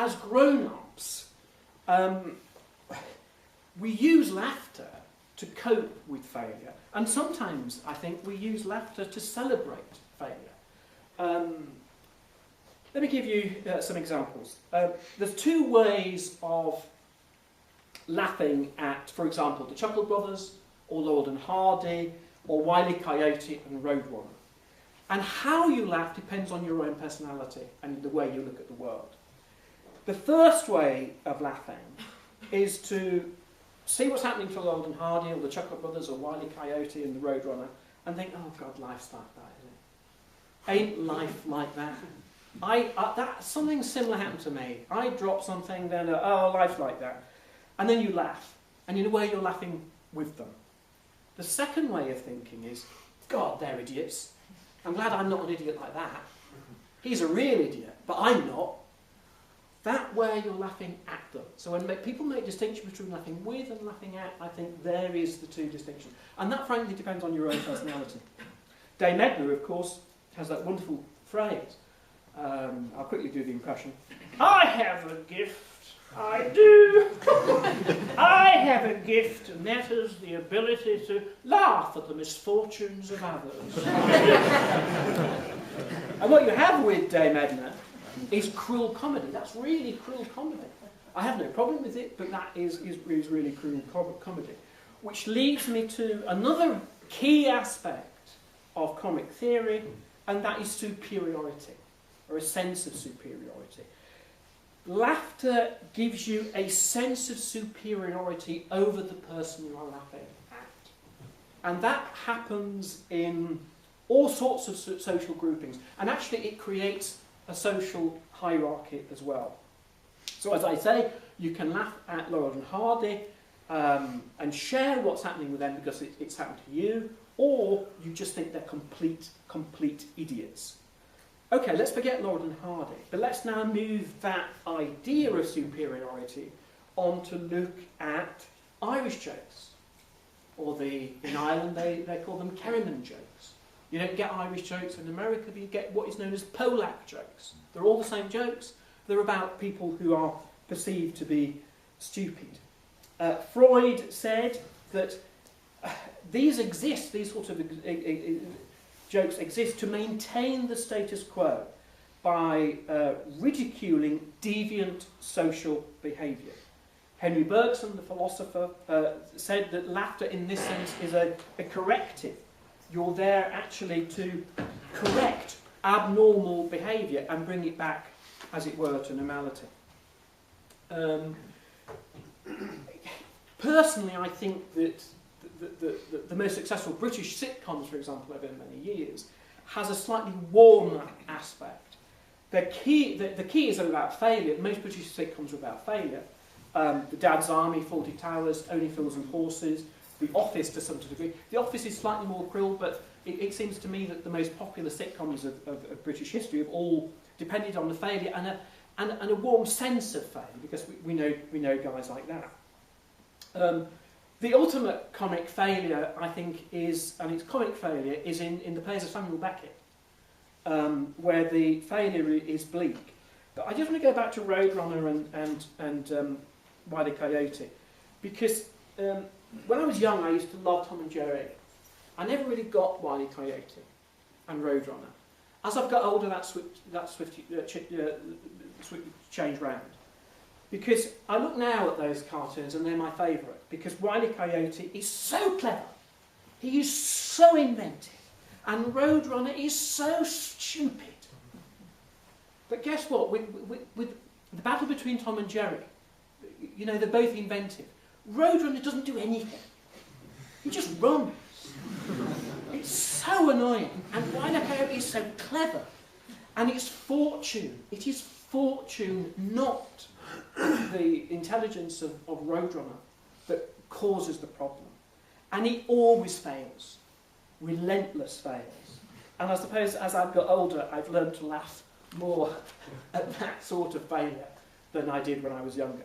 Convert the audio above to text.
as grown-ups, we use laughter to cope with failure, and sometimes I think we use laughter to celebrate failure. Let me give you some examples. There's two ways of laughing at, for example, the Chuckle Brothers, or Lord and Hardy, or Wile E. Coyote and Roadrunner. And how you laugh depends on your own personality and the way you look at the world. The first way of laughing is to see what's happening to Lord and Hardy, or the Chuckle Brothers, or Wile E. Coyote and the Roadrunner, and think, oh God, life's like that, isn't it? Ain't life like that? Something similar happened to me. I dropped something, then, oh, life's like that. And then you laugh, and in a way you're laughing with them. The second way of thinking is, God, they're idiots. I'm glad I'm not an idiot like that. He's a real idiot, but I'm not. That way you're laughing at them. So when people make distinction between laughing with and laughing at, I think there is the two distinctions. And that frankly depends on your own personality. Dame Edna, of course, has that wonderful phrase. I'll quickly do the impression. I have a gift. I do. I have a gift, and that is the ability to laugh at the misfortunes of others. And what you have with Dame Edna is cruel comedy. That's really cruel comedy. I have no problem with it, but that is really cruel comedy. Which leads me to another key aspect of comic theory, and that is superiority, or a sense of superiority. Laughter gives you a sense of superiority over the person you are laughing at. And that happens in all sorts of social groupings. And actually it creates a social hierarchy as well. So as I say, you can laugh at Laurel and Hardy and share what's happening with them because it's happened to you, or you just think they're complete idiots. Okay, let's forget Laurel and Hardy, but let's now move that idea of superiority on to look at Irish jokes. Or in Ireland they call them cavemen jokes. You don't get Irish jokes in America, but you get what is known as Polack jokes. They're all the same jokes. They're about people who are perceived to be stupid. Freud said that these sort of jokes exist to maintain the status quo by ridiculing deviant social behaviour. Henry Bergson, the philosopher, said that laughter in this sense is a corrective. You're there actually to correct abnormal behaviour and bring it back, as it were, to normality. Personally, I think that the most successful British sitcoms, for example, over many years, has a slightly warmer aspect. The key is about failure. Most British sitcoms are about failure. The Dad's Army, Fawlty Towers, Only Fools and Horses, The Office to some degree. The Office is slightly more cruel, but it seems to me that the most popular sitcoms of British history have all depended on the failure and a warm sense of failure, because we know guys like that. The ultimate comic failure, I think, is in the plays of Samuel Beckett, where the failure is bleak. But I just want to go back to Roadrunner and Wile E. Coyote, because when I was young, I used to love Tom and Jerry. I never really got Wile E. Coyote and Roadrunner. As I've got older, that changed round. Because I look now at those cartoons and they're my favourite, because Wile E. Coyote is so clever, he is so inventive, and Roadrunner is so stupid. But guess what? With the battle between Tom and Jerry, they're both inventive. Roadrunner doesn't do anything. He just runs. It's so annoying. And Wile E. Coyote is so clever. And it's fortune. It is fortune, not the intelligence of Roadrunner, that causes the problem. And he always fails. Relentless fails. And I suppose as I've got older, I've learned to laugh more at that sort of failure than I did when I was younger.